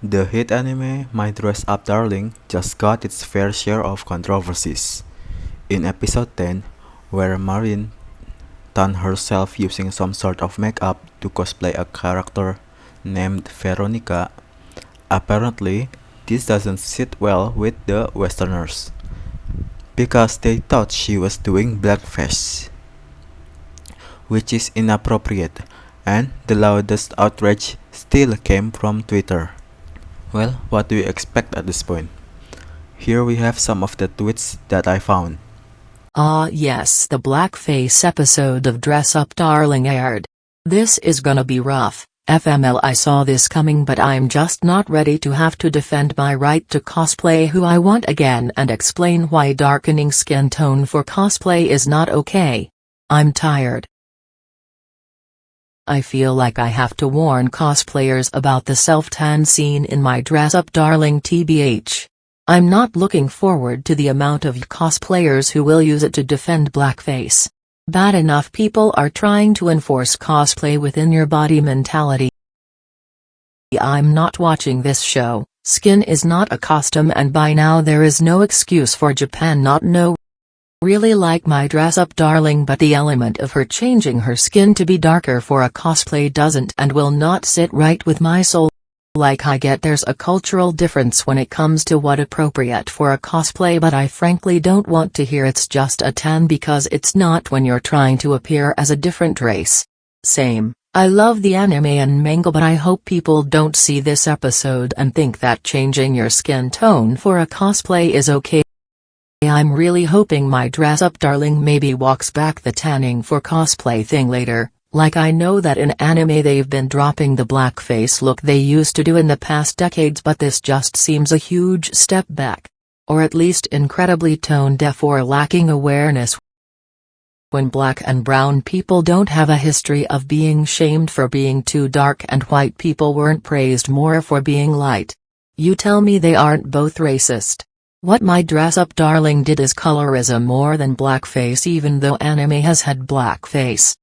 The hit anime My Dress Up Darling just got its fair share of controversies. In episode 10, where Marin donned herself using some sort of makeup to cosplay a character named Veronica, apparently this doesn't sit well with the Westerners, because they thought she was doing blackface, which is inappropriate, and the loudest outrage still came from Twitter. Well, what do you expect at this point? Here we have some of the tweets that I found. Ah yes, the blackface episode of Dress Up Darling aired. This is gonna be rough. FML, I saw this coming, but I'm just not ready to have to defend my right to cosplay who I want again and explain why darkening skin tone for cosplay is not okay. I'm tired. I feel like I have to warn cosplayers about the self-tan scene in My Dress Up Darling tbh. I'm not looking forward to the amount of cosplayers who will use it to defend blackface. Bad enough people are trying to enforce cosplay within your body mentality. I'm not watching this show. Skin is not a costume, and by now there is no excuse for Japan not know. Really like My Dress Up Darling, but the element of her changing her skin to be darker for a cosplay doesn't and will not sit right with my soul. Like, I get there's a cultural difference when it comes to what appropriate for a cosplay, but I frankly don't want to hear it's just a tan, because it's not when you're trying to appear as a different race. Same. I love the anime and manga, but I hope people don't see this episode and think that changing your skin tone for a cosplay is okay. I'm really hoping My Dress Up Darling maybe walks back the tanning for cosplay thing later. Like, I know that in anime they've been dropping the blackface look they used to do in the past decades, but this just seems a huge step back. Or at least incredibly tone deaf or lacking awareness. When black and brown people don't have a history of being shamed for being too dark, and white people weren't praised more for being light. You tell me they aren't both racist. What My Dress Up Darling did is colorism more than blackface, even though anime has had blackface.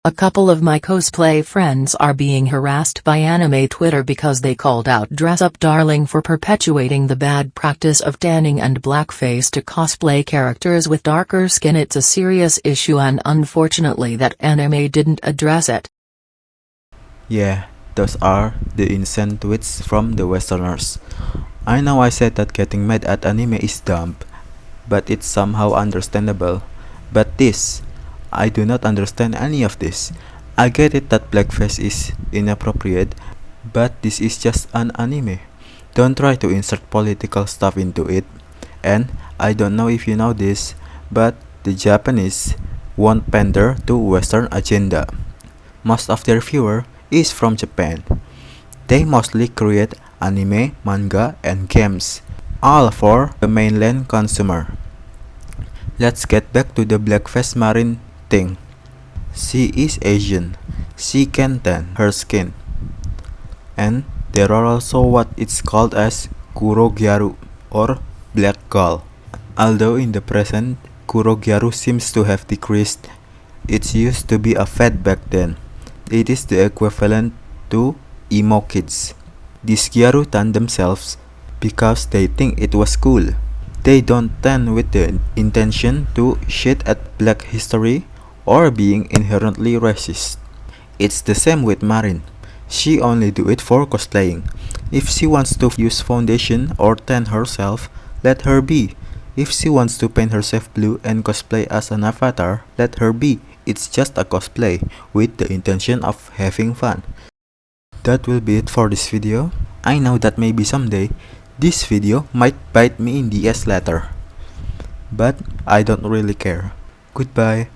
A couple of my cosplay friends are being harassed by anime Twitter because they called out Dress Up Darling for perpetuating the bad practice of tanning and blackface to cosplay characters with darker skin. It's a serious issue, and unfortunately that anime didn't address it. Yeah, those are the insane tweets from the Westerners. I know I said that getting mad at anime is dumb, but it's somehow understandable. But this, I do not understand any of this. I get it that blackface is inappropriate, but this is just an anime. Don't try to insert political stuff into it. And I don't know if you know this, but the Japanese won't pander to Western agenda. Most of their viewer is from Japan. They mostly create anime, manga, and games, all for the mainland consumer. Let's get back to the blackface Marin thing. She is Asian. She can tan her skin. And there are also what it's called as kurogyaru, or black girl. Although in the present, kurogyaru seems to have decreased. It used to be a fad back then. It is the equivalent to emo kids. These gyaru tan themselves because they think it was cool. They don't tan with the intention to shit at black history or being inherently racist. It's the same with Marin. She only do it for cosplaying. If she wants to use foundation or tan herself, let her be. If she wants to paint herself blue and cosplay as an avatar, let her be. It's just a cosplay with the intention of having fun. That will be it for this video. I know that maybe someday this video might bite me in the ass later, but I don't really care. Goodbye.